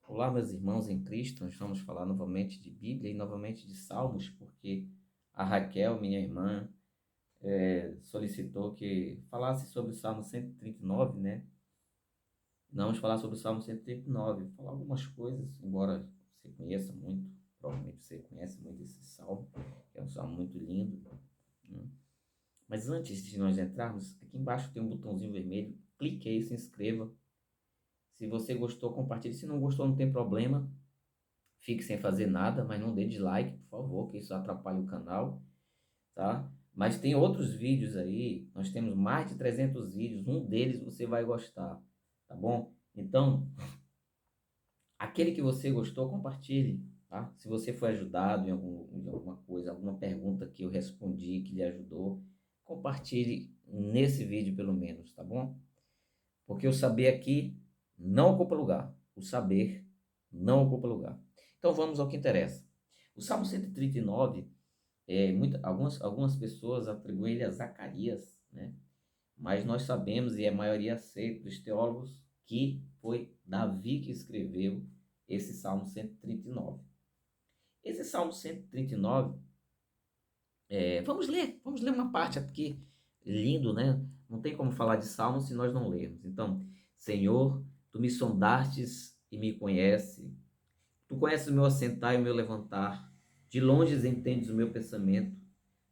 Olá, meus irmãos em Cristo. Nós vamos falar novamente de Bíblia e novamente de Salmos, porque a Raquel, minha irmã, solicitou que falasse sobre o Salmo 139, né? Vamos falar sobre o Salmo 139, falar algumas coisas, embora você conheça muito, provavelmente você conhece muito esse salmo, que é um salmo muito lindo, né? Mas antes de nós entrarmos, aqui embaixo tem um botãozinho vermelho, clique aí, se inscreva. Se você gostou, compartilhe. Se não gostou, não tem problema. Fique sem fazer nada, mas não dê dislike, por favor, que isso atrapalha o canal, tá? Mas tem outros vídeos aí, nós temos mais de 300 vídeos, um deles você vai gostar, tá bom? Então, aquele que você gostou, compartilhe, tá? Se você foi ajudado em alguma coisa, alguma pergunta que eu respondi, que lhe ajudou, compartilhe nesse vídeo pelo menos, tá bom? Porque o saber aqui não ocupa lugar, o saber não ocupa lugar. Então vamos ao que interessa. O Salmo 139, algumas pessoas atribuem ele a Zacarias, né? Mas nós sabemos, e a maioria aceita dos teólogos, que foi Davi que escreveu esse Salmo 139. Esse Salmo 139, vamos ler uma parte aqui, lindo, né? Não tem como falar de Salmo se nós não lermos. Então, Senhor, tu me sondastes e me conhece. Tu conheces o meu assentar e o meu levantar. De longe entendes o meu pensamento.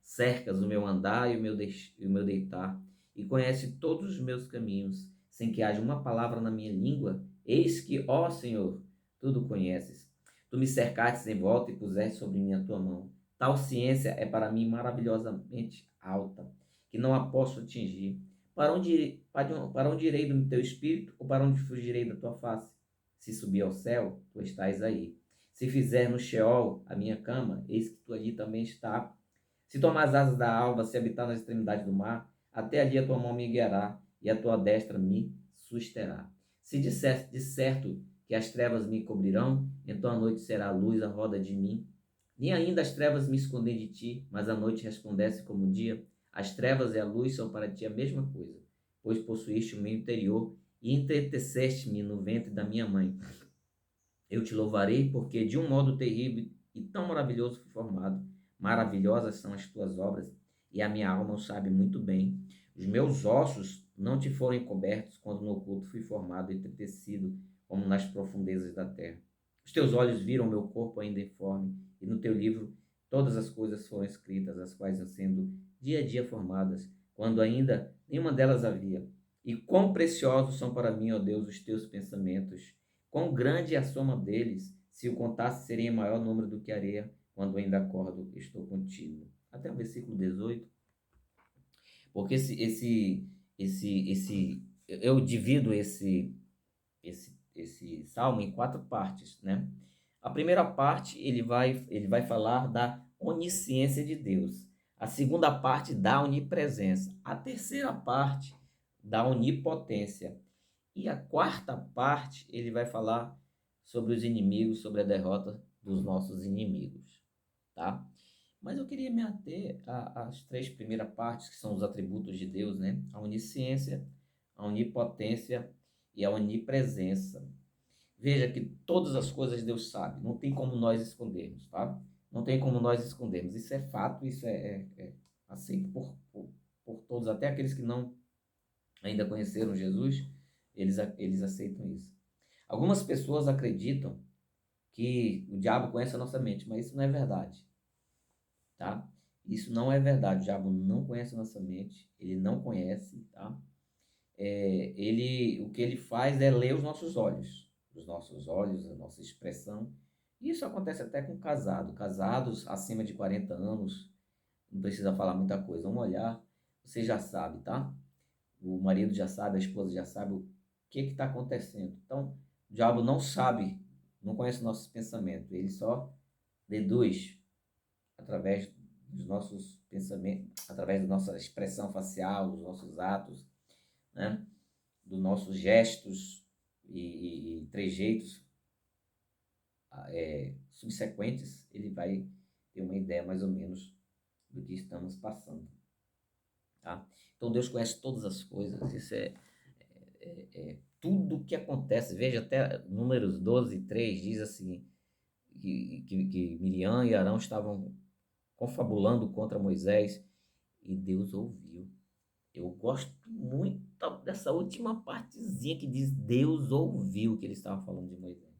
Cercas o meu andar e o meu deitar. E conhece todos os meus caminhos, sem que haja uma palavra na minha língua. Eis que, ó Senhor, tudo conheces. Tu me cercastes em volta e puseste sobre mim a tua mão. Tal ciência é para mim maravilhosamente alta, que não a posso atingir. Para onde irei do teu espírito, ou para onde fugirei da tua face? Se subir ao céu, tu estás aí. Se fizer no Sheol a minha cama, eis que tu ali também está. Se tomar as asas da alva, se habitar nas extremidades do mar, até ali a tua mão me guiará e a tua destra me susterá. Se dissesse de certo que as trevas me cobrirão, então a noite será a luz à roda de mim. Nem ainda as trevas me escondem de ti, mas a noite resplandece como o dia. As trevas e a luz são para ti a mesma coisa, pois possuíste o meu interior e entreteceste-me no ventre da minha mãe. Eu te louvarei, porque de um modo terrível e tão maravilhoso fui formado. Maravilhosas são as tuas obras, e a minha alma o sabe muito bem. Os meus ossos não te foram encobertos quando no oculto fui formado e entretecido, como nas profundezas da terra. Os teus olhos viram meu corpo ainda informe, e no teu livro todas as coisas foram escritas, as quais iam sendo dia a dia formadas, quando ainda nenhuma delas havia. E quão preciosos são para mim, ó Deus, os teus pensamentos. Quão grande é a soma deles, se o contasse seria em maior número do que a areia, quando ainda acordo, estou contigo. Até o versículo 18, porque eu divido esse salmo em quatro partes, né? A primeira parte, ele vai falar da onisciência de Deus. A segunda parte, da onipresença. A terceira parte, da onipotência. E a quarta parte, ele vai falar sobre os inimigos, sobre a derrota dos nossos inimigos, tá? Mas eu queria me ater às três primeiras partes, que são os atributos de Deus, né? A onisciência, a onipotência e a onipresença. Veja que todas as coisas Deus sabe, não tem como nós escondermos, tá? Não tem como nós escondermos. Isso é fato, isso é aceito por todos, até aqueles que não ainda conheceram Jesus, eles aceitam isso. Algumas pessoas acreditam que o diabo conhece a nossa mente, mas isso não é verdade, tá? Isso não é verdade. O diabo não conhece a nossa mente, ele não conhece, tá? O que ele faz é ler os nossos olhos, a nossa expressão. Isso acontece até com casados acima de 40 anos, não precisa falar muita coisa, um olhar, você já sabe, tá? O marido já sabe, a esposa já sabe o que está acontecendo. Então, o diabo não sabe, não conhece nossos pensamentos, ele só deduz através dos nossos pensamentos, através da nossa expressão facial, dos nossos atos, né? Dos nossos gestos e trejeitos subsequentes, ele vai ter uma ideia mais ou menos do que estamos passando. Tá? Então Deus conhece todas as coisas, isso tudo o que acontece. Veja até Números 12:3 diz assim, que Miriam e Arão estavam confabulando contra Moisés e Deus ouviu. Eu gosto muito dessa última partezinha que diz Deus ouviu o que ele estava falando de Moisés.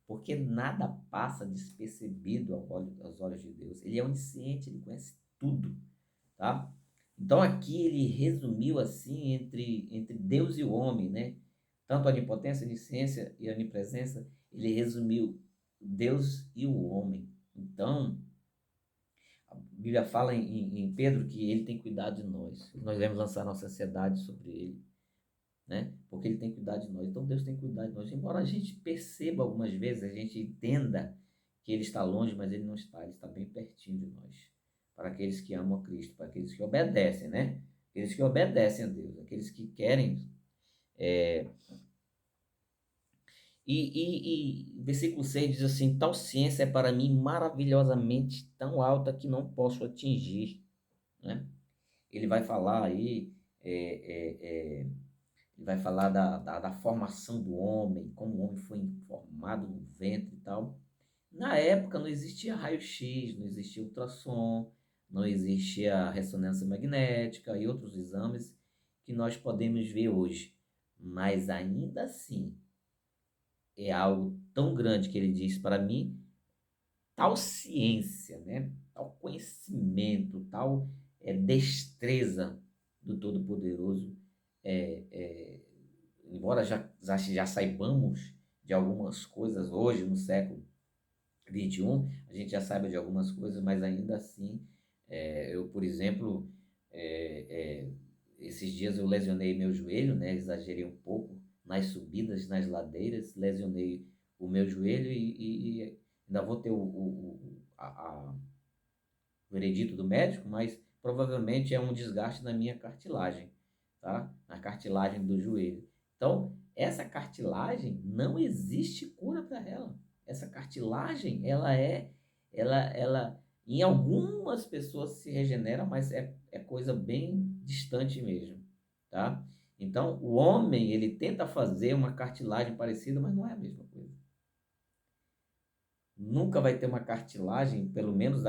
Porque nada passa despercebido aos olhos de Deus. Ele é onisciente, ele conhece tudo, tá? Então aqui ele resumiu assim entre Deus e o homem, né? Tanto a onipotência, a onisciência e a onipresença, ele resumiu Deus e o homem. Então, a Bíblia fala em Pedro que ele tem cuidado de nós. Nós devemos lançar nossa ansiedade sobre ele, né? Porque ele tem cuidado de nós. Então Deus tem cuidado de nós. Embora a gente perceba algumas vezes, a gente entenda que ele está longe, mas ele não está. Ele está bem pertinho de nós. Para aqueles que amam a Cristo, para aqueles que obedecem, né? Aqueles que obedecem a Deus, aqueles que querem. Versículo 6 diz assim: tal ciência é para mim maravilhosamente tão alta que não posso atingir, né? Ele vai falar aí, ele vai falar da formação do homem, como o homem foi formado no ventre e tal. Na época não existia raio-x, não existia ultrassom, não existia ressonância magnética e outros exames que nós podemos ver hoje. Mas ainda assim, é algo tão grande que ele diz para mim, tal ciência, né? Tal conhecimento, tal destreza do Todo-Poderoso, é, é, embora já saibamos de algumas coisas hoje, no século 21, a gente já saiba de algumas coisas, mas ainda assim, eu, por exemplo, é, é, esses dias eu lesionei meu joelho, né? Exagerei um pouco nas subidas, nas ladeiras, lesionei o meu joelho e ainda vou ter o veredito do médico, mas provavelmente é um desgaste na minha cartilagem, tá? Na cartilagem do joelho. Então, essa cartilagem não existe cura para ela. Essa cartilagem, ela, em algumas pessoas se regenera, mas é coisa bem distante mesmo, tá? Então, o homem, ele tenta fazer uma cartilagem parecida, mas não é a mesma coisa. Nunca vai ter uma cartilagem, pelo menos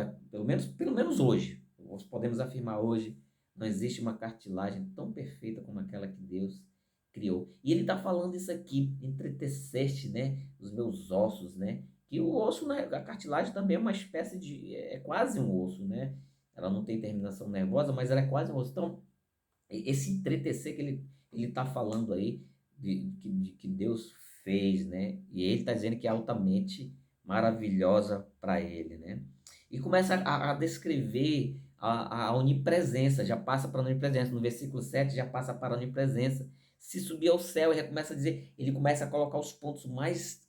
hoje. Nós podemos afirmar hoje, não existe uma cartilagem tão perfeita como aquela que Deus criou. E ele está falando isso aqui, entreteceste, né, os meus ossos, né? Que o osso, né, a cartilagem também é uma espécie de, é quase um osso, né? Ela não tem terminação nervosa, mas ela é quase um osso. Então, esse entretecer que ele está falando aí, de que Deus fez, né? E ele está dizendo que é altamente maravilhosa para ele, né? E começa a descrever a onipresença, já passa para a onipresença. No versículo 7 já passa para a onipresença. Se subir ao céu, ele começa a dizer, ele começa a colocar os pontos mais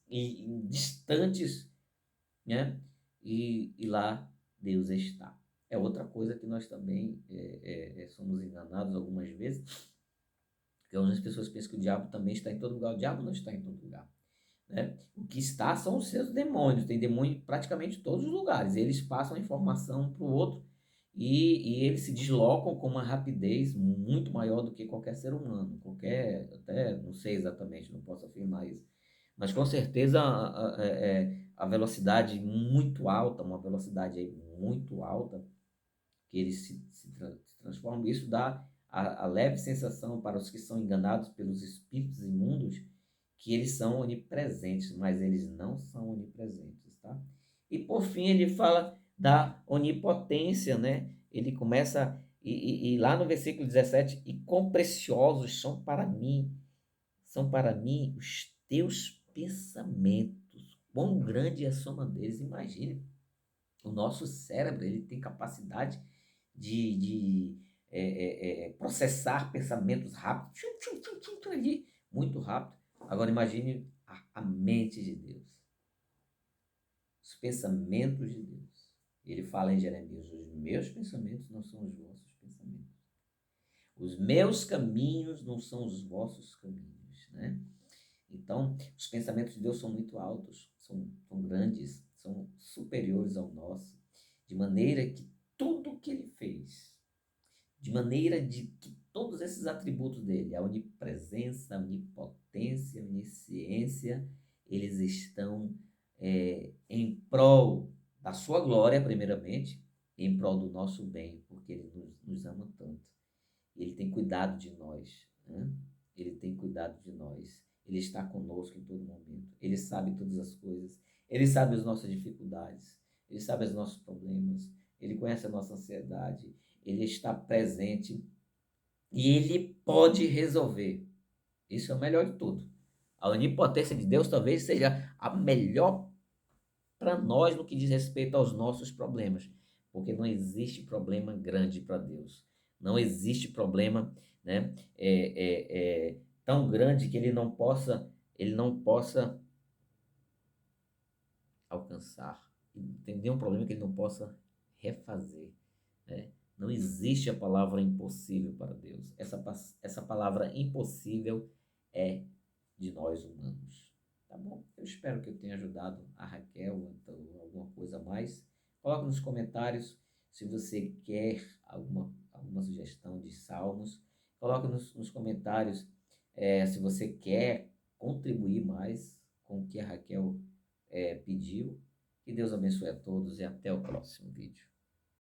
distantes, né? E lá Deus está. É outra coisa que nós também somos enganados algumas vezes, porque algumas pessoas pensam que o diabo também está em todo lugar. O diabo não está em todo lugar, né? O que está são os seus demônios. Tem demônio em praticamente todos os lugares. Eles passam a informação para o outro e eles se deslocam com uma rapidez muito maior do que qualquer ser humano. Até não sei exatamente, não posso afirmar isso. Mas com certeza a velocidade muito alta, uma velocidade aí muito alta, que eles se transformam. Isso dá a leve sensação para os que são enganados pelos espíritos imundos que eles são onipresentes, mas eles não são onipresentes, tá? E por fim ele fala da onipotência, né? Ele começa, e lá no versículo 17, e quão preciosos são para mim os teus pensamentos, quão grande é a soma deles. Imagine, o nosso cérebro, ele tem capacidade de processar pensamentos rápidos, ali, muito rápido. Agora imagine a mente de Deus, os pensamentos de Deus. Ele fala em Jeremias, os meus pensamentos não são os vossos pensamentos. Os meus caminhos não são os vossos caminhos, né? Então, os pensamentos de Deus são muito altos, são grandes, são superiores ao nosso, de maneira que tudo que ele fez de maneira de que todos esses atributos dele, a onipresença, a onipotência, a onisciência, eles estão em prol da sua glória, primeiramente, e em prol do nosso bem, porque ele nos ama tanto. Ele tem cuidado de nós, né? Ele tem cuidado de nós. Ele está conosco em todo momento. Ele sabe todas as coisas. Ele sabe as nossas dificuldades. Ele sabe os nossos problemas. Ele conhece a nossa ansiedade. Ele está presente e ele pode resolver. Isso é o melhor de tudo. A onipotência de Deus talvez seja a melhor para nós no que diz respeito aos nossos problemas, porque não existe problema grande para Deus. Não existe problema, né, tão grande que ele não possa alcançar. Tem nenhum problema que ele não possa refazer, né? Não existe a palavra impossível para Deus. Essa palavra impossível é de nós humanos. Tá bom? Eu espero que eu tenha ajudado a Raquel, então, alguma coisa a mais. Coloque nos comentários se você quer alguma sugestão de salmos. Coloque nos comentários se você quer contribuir mais com o que a Raquel pediu. Que Deus abençoe a todos e até o próximo vídeo.